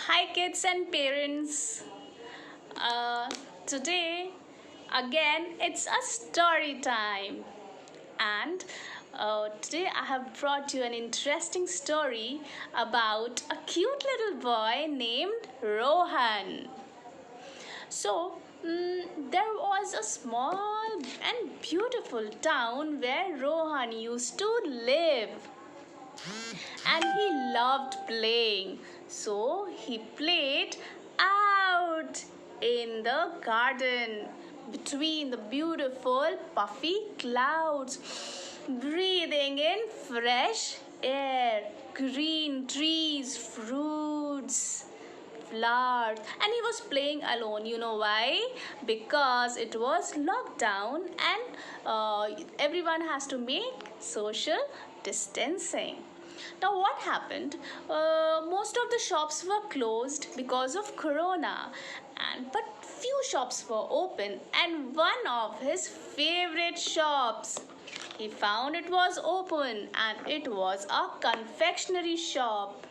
Hi, kids and parents. Today, again, it's a story time. And today, I have brought you an interesting story about a cute little boy named Rohan. So, there was a small and beautiful town where Rohan used to live, and he loved playing. So he played out in the garden between the beautiful puffy clouds, breathing in fresh air, green trees, fruits, flowers. And he was playing alone. You know why? Because it was lockdown, and everyone has to make social distancing. Now, what happened? Most of the shops were closed because of corona, but few shops were open, and one of his favorite shops, he found it was open, and it was a confectionery shop.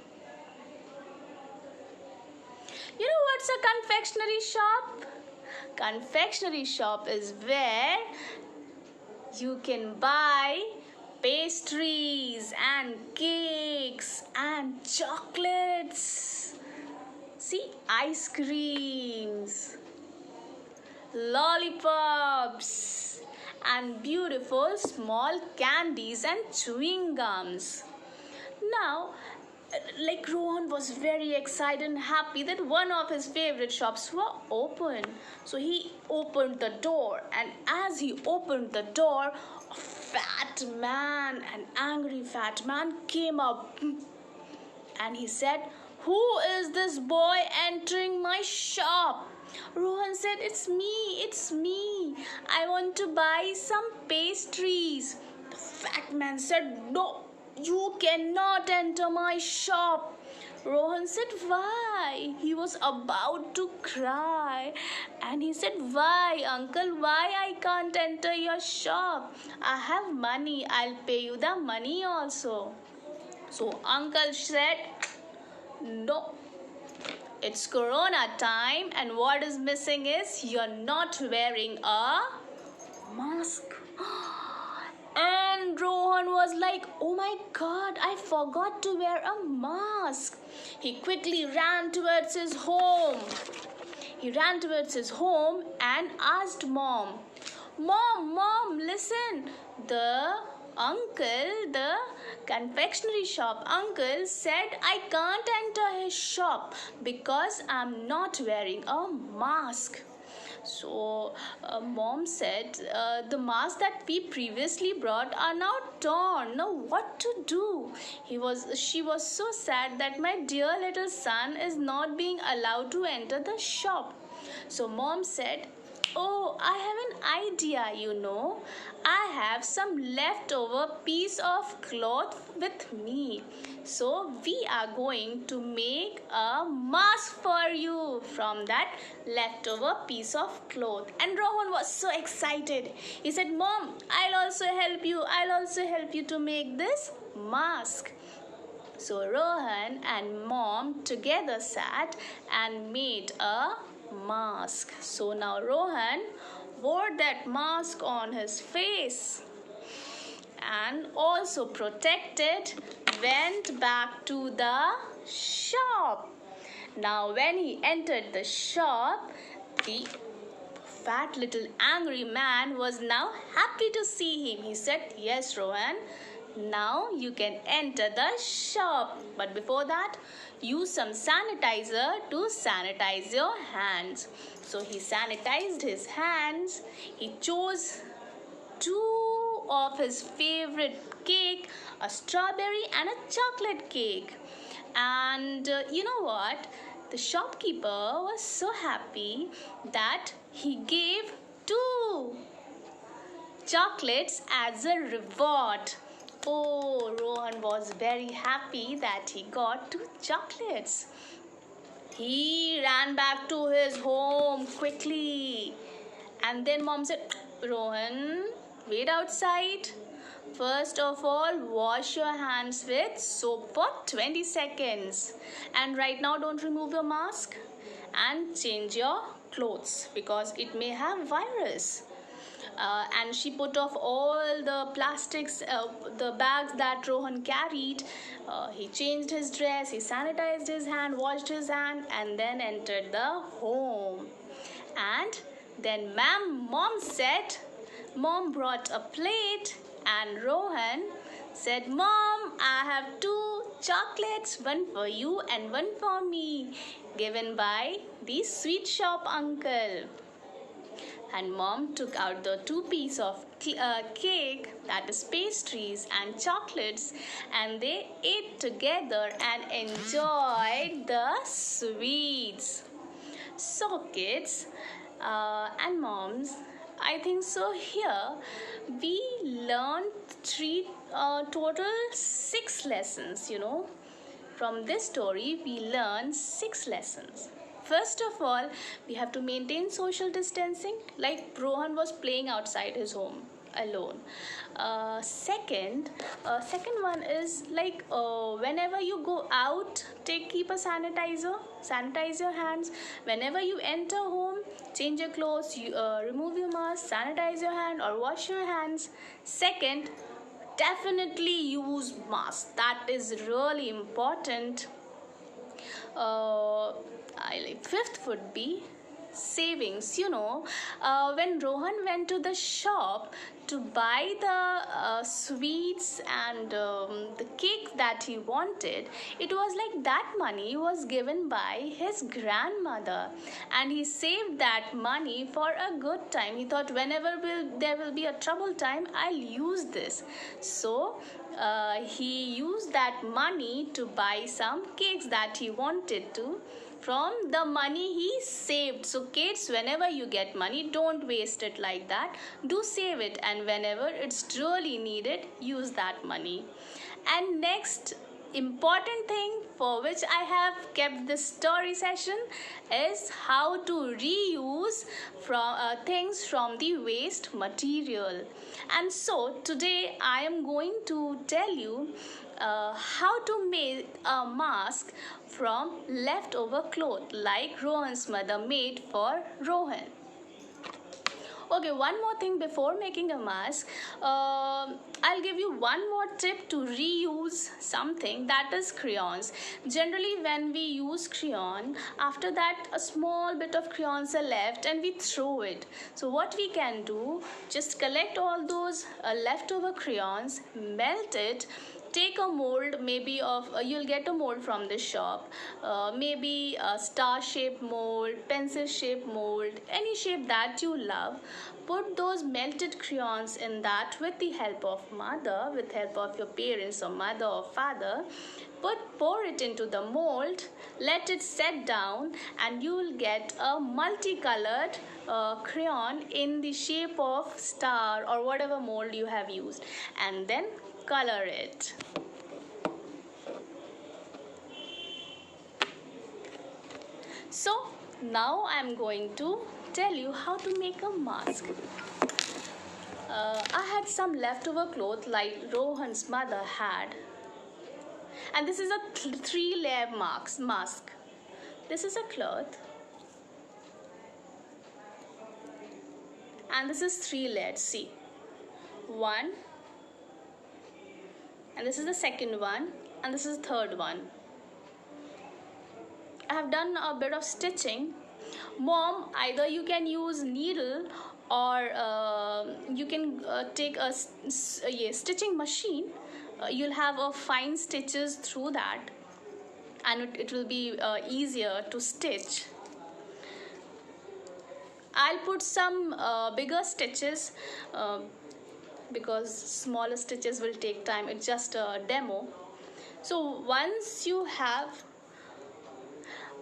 You know what's a confectionery shop? Confectionery shop is where you can buy pastries and cakes and chocolates. See, ice creams, lollipops, and beautiful small candies and chewing gums. Now, like Rohan was very excited and happy that one of his favorite shops were open. So he opened the door, and as he opened the door, a fat man, an angry fat man, came up, and he said, "Who is this boy entering my shop?" Rohan said, it's me. I want to buy some pastries." The fat man said, "No, you cannot enter my shop." Rohan said, "Why?" He was about to cry, and he said, "Why, uncle? Why I can't enter your shop? I have money. I'll pay you the money also." So uncle said, "No, it's corona time, and what is missing is you're not wearing a mask." And Rohan was like, "Oh my god, I forgot to wear a mask." He quickly ran towards his home. And asked Mom, Mom, listen. The confectionery shop uncle said I can't enter his shop because I'm not wearing a mask." So Mom said, "The masks that we previously brought are now torn. Now what to do?" She was so sad that my dear little son is not being allowed to enter the shop. So Mom said, "Oh, I have an idea, I have some leftover piece of cloth with me. So we are going to make a mask for you from that leftover piece of cloth." And Rohan was so excited. He said, "Mom, I'll also help you to make this mask." So Rohan and Mom together sat and made a mask. So now Rohan wore that mask on his face, and also protected, went back to the shop. Now when he entered the shop, the fat little angry man was now happy to see him. He said, "Yes, Rohan, now you can enter the shop. But before that, use some sanitizer to sanitize your hands." So he sanitized his hands. He chose two of his favorite cake, a strawberry and a chocolate cake. And you know what? The shopkeeper was so happy that he gave 2 chocolates as a reward. Oh, Rohan was very happy that he got 2 chocolates. He ran back to his home quickly. And then Mom said, "Rohan, wait outside." First of all, wash your hands with soap for 20 seconds. And right now, don't remove your mask and change your clothes because it may have virus. And she put off all the plastics, the bags that Rohan carried. He changed his dress, he sanitized his hand, washed his hand, and then entered the home. And then mom said, mom brought a plate, and Rohan said, Mom, I have 2 chocolates, one for you and one for me, given by the sweet shop uncle. And mom took out the 2 pieces of cake, that is pastries and chocolates, and they ate together and enjoyed the sweets. So kids and moms, I think so here we learned total 6 lessons, From this story we learned 6 lessons. First of all, we have to maintain social distancing, like Rohan was playing outside his home alone. Second one is like whenever you go out, keep a sanitizer, sanitize your hands. Whenever you enter home, change your clothes, remove your mask, sanitize your hand or wash your hands. Second, definitely use mask. That is really important. Fifth would be savings. When Rohan went to the shop to buy the sweets and the cake that he wanted, it was like that money was given by his grandmother, and he saved that money for a good time. He thought, whenever there will be a trouble time, I'll use this. So he used that money to buy some cakes that he wanted to from the money he saved. So kids, whenever you get money, don't waste it like that. Do save it, and whenever it's really needed, use that money. And next important thing for which I have kept this story session is how to reuse things from the waste material. And so today I am going to tell you how to make a mask from leftover cloth, like Rohan's mother made for Rohan. Okay, one more thing before making a mask, I'll give you one more tip to reuse something, that is crayons. Generally, when we use crayon, after that a small bit of crayons are left and we throw it. So what we can do, just collect all those leftover crayons, melt it, take a mold, maybe you'll get a mold from the shop, maybe a star shaped mold, pencil shaped mold, any shape that you love. Put those melted crayons in that with the help of mother, with help of your parents or mother or father. Pour it into the mold, let it set down, and you will get a multicolored crayon in the shape of star or whatever mold you have used, and then color it. So now I am going to tell you how to make a mask. I had some leftover cloth like Rohan's mother had, and this is a 3-layer mask. This is a cloth, and this is 3 layers. See, 1, and this is the second one, and this is the third one. I have done a bit of stitching. Mom, either you can use needle or you can take a stitching machine. You'll have a fine stitches through that, and it will be easier to stitch. I'll put some bigger stitches because smaller stitches will take time. It's just a demo. So once you have,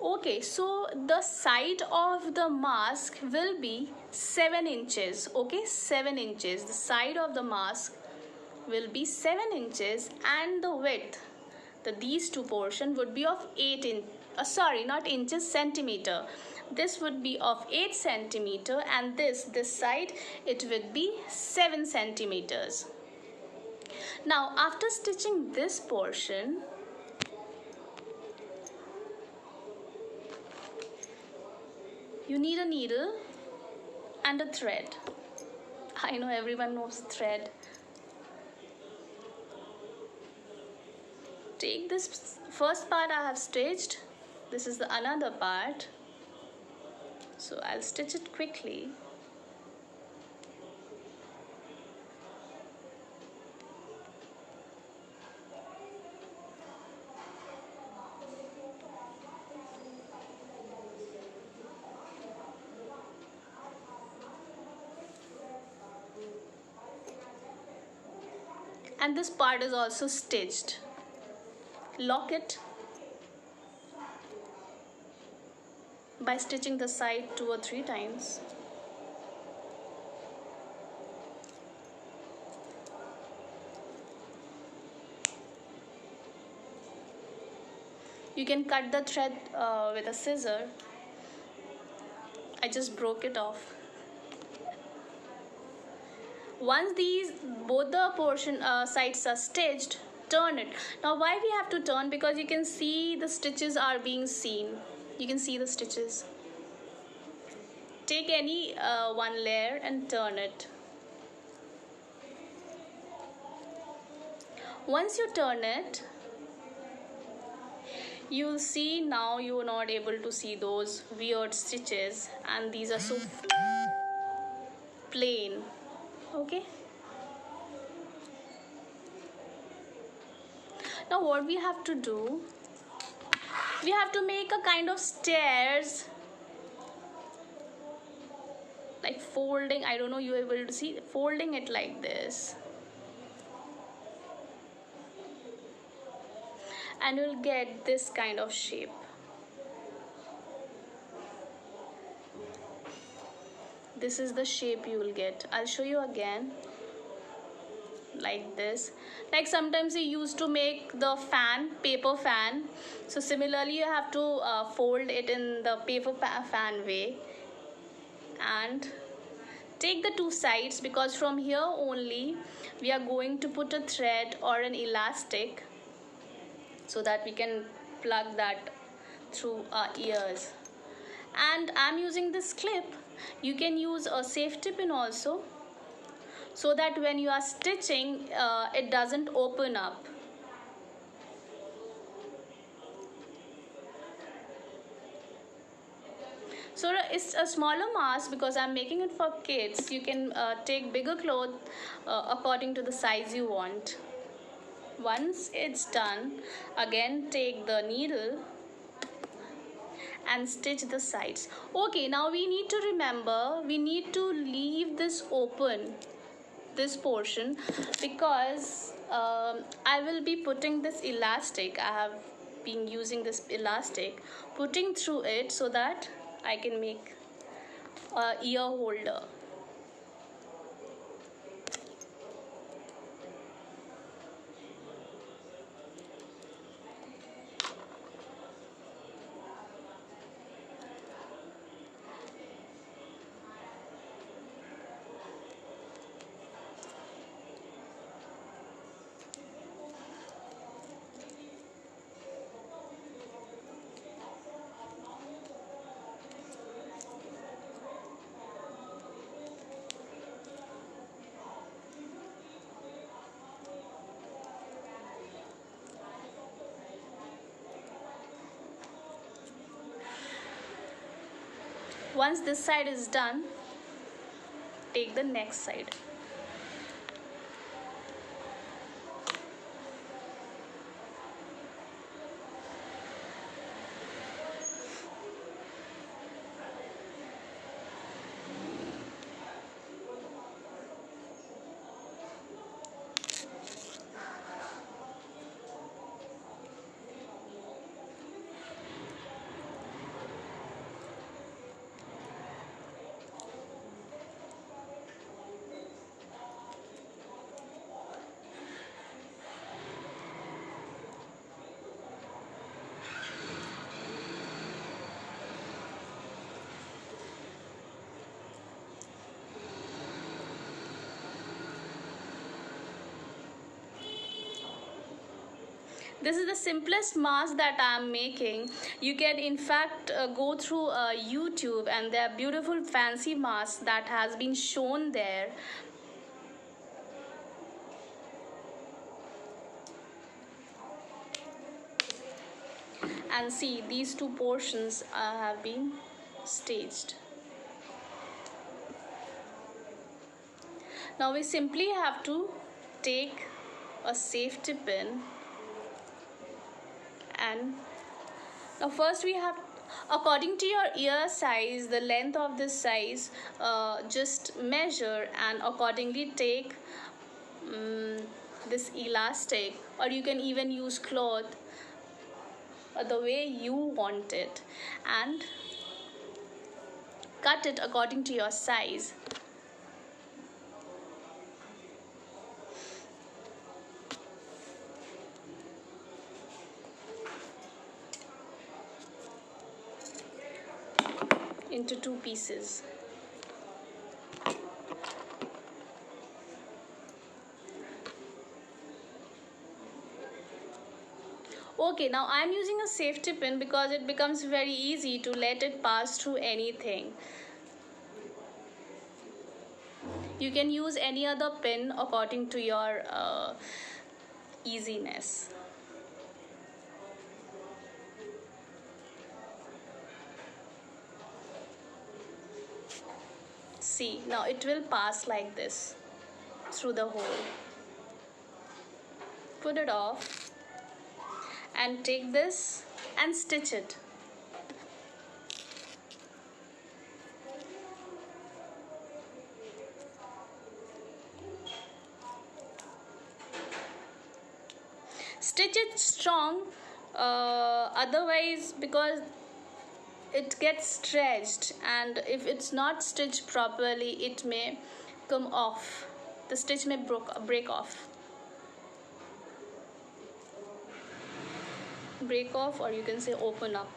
okay, so the side of the mask will be 7 inches. Okay, 7 inches. The side of the mask will be 7 inches, and the width, these two portion would be of 8 inch. Sorry, not inches, centimeter. This would be of 8 centimeter, and this side it would be 7 centimeters. Now after stitching this portion, you need a needle and a thread. I know everyone knows thread. Take this first part I have stitched. This is the another part. So I'll stitch it quickly. And this part is also stitched. Lock it by stitching the side 2 or 3 times. You can cut the thread with a scissor. I just broke it off. Once both the portion sides are stitched, turn it. Now why we have to turn? Because you can see the stitches are being seen. You can see the stitches. Take any one layer and turn it. Once you turn it, you'll see now you are not able to see those weird stitches, and these are so plain. Okay, now what we have to do, we have to make a kind of stairs, like folding. I don't know you are able to see, folding it like this, and you'll get this kind of shape. This is the shape you will get. I'll show you again. Like this. Like sometimes we used to make the fan, paper fan. So similarly you have to fold it in the paper fan way. And take the two sides, because from here only we are going to put a thread or an elastic so that we can plug that through our ears. And I'm using this clip. You can use a safety pin also, so that when you are stitching it doesn't open up. So it's a smaller mask because I'm making it for kids. You can take bigger cloth according to the size you want. Once it's done, again take the needle and stitch the sides. Okay, now we need to remember, we need to leave this open, this portion, because I will be putting this elastic. I have been using this elastic, putting through it so that I can make a ear holder. Once this side is done, take the next side. This is the simplest mask that I am making. You can in fact go through YouTube, and there are beautiful fancy masks that has been shown there. And see, these two portions have been staged. Now we simply have to take a safety pin, and now first we have, according to your ear size, the length of this size, just measure and accordingly take this elastic, or you can even use cloth the way you want it, and cut it according to your size. Into two pieces. Okay, now I am using a safety pin because it becomes very easy to let it pass through anything. You can use any other pin according to your easiness. See, now it will pass like this through the hole. Put it off and take this and stitch it. Stitch it strong, otherwise, because it gets stretched, and if it's not stitched properly, it may come off. The stitch may break off. Break off, or you can say open up.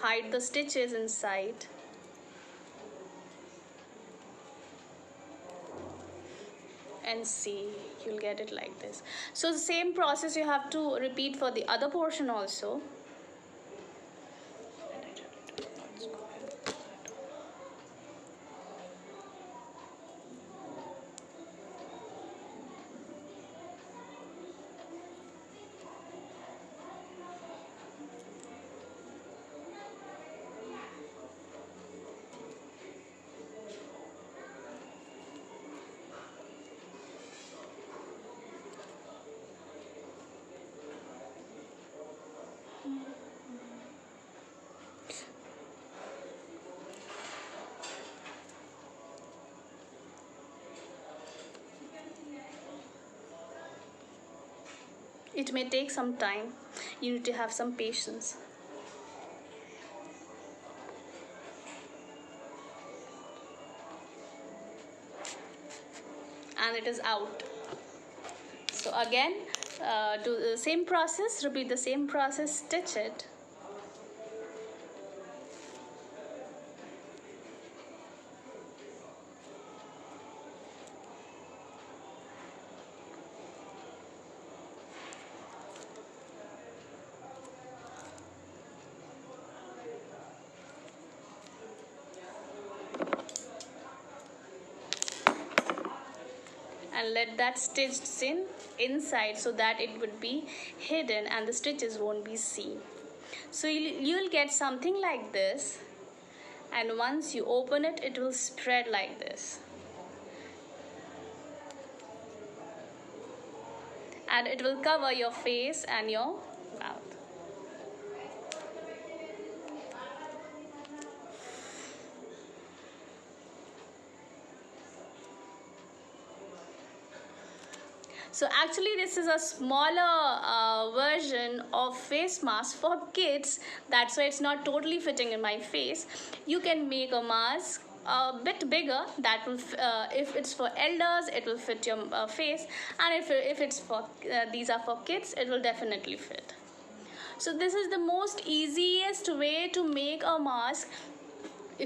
Hide the stitches inside. And see, you'll get it like this. So the same process you have to repeat for the other portion also. It may take some time. You need to have some patience. And it is out. So again, do the same process, repeat the same process, stitch it. And let that stitch in inside so that it would be hidden and the stitches won't be seen. So you'll get something like this, and once you open it, it will spread like this, and it will cover your face and your mouth. So actually this is a smaller version of face mask for kids. That's why it's not totally fitting in my face. You can make a mask a bit bigger that will if it's for elders, it will fit your face, and if it's for these are for kids, it will definitely fit. So this is the most easiest way to make a mask.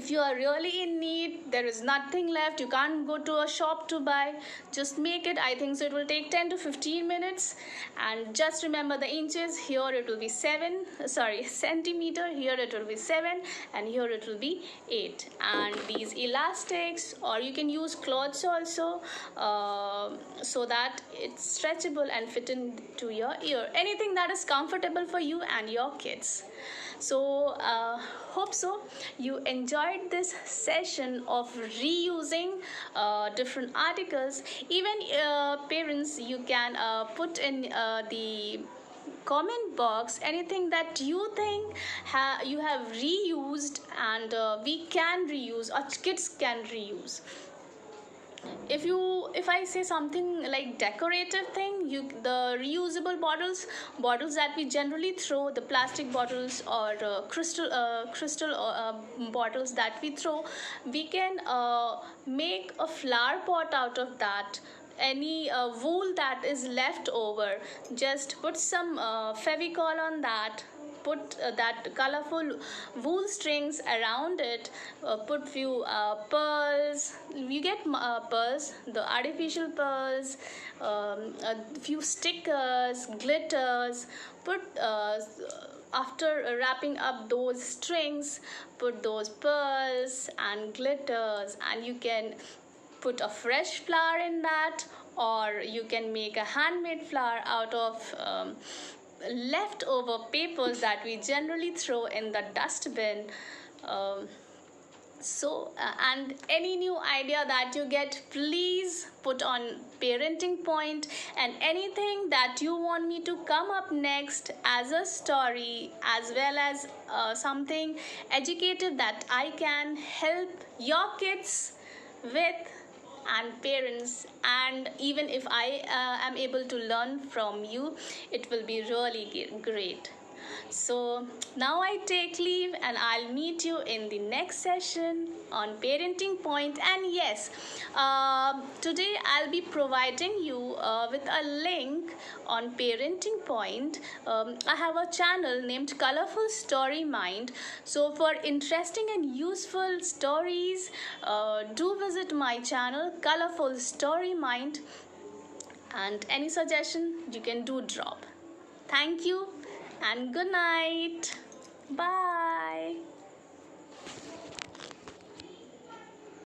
if you are really in need, there is nothing left, you can't go to a shop to buy, just make it. I think so it will take 10 to 15 minutes. And just remember the inches. Here it will be 7, sorry, centimeter. Here it will be 7, and here it will be 8. And these elastics, or you can use cloths also, so that it's stretchable and fit into your ear. Anything that is comfortable for you and your kids. So hope so you enjoyed this session of reusing different articles. Even parents, you can put in the comment box anything that you think you have reused, and we can reuse, or kids can reuse. If I say something like decorative thing, the reusable bottles that we generally throw, the plastic bottles, or crystal bottles that we throw, we can make a flower pot out of that. Any wool that is left over, just put some fevicol on that, put that colorful wool strings around it, put few pearls. You get pearls, the artificial pearls, a few stickers, glitters. Put after wrapping up those strings, put those pearls and glitters, and you can put a fresh flower in that, or you can make a handmade flower out of leftover papers that we generally throw in the dustbin. um, and any new idea that you get, please put on Parenting Point. And anything that you want me to come up next as a story, as well as something educative that I can help your kids with, and parents, and even if I am able to learn from you, it will be really great. So now I take leave, and I'll meet you in the next session on Parenting Point. And yes, today I'll be providing you with a link on Parenting Point. I have a channel named Colorful Story Mind. So for interesting and useful stories, do visit my channel Colorful Story Mind. And any suggestion you can do drop. Thank you and good night. Bye.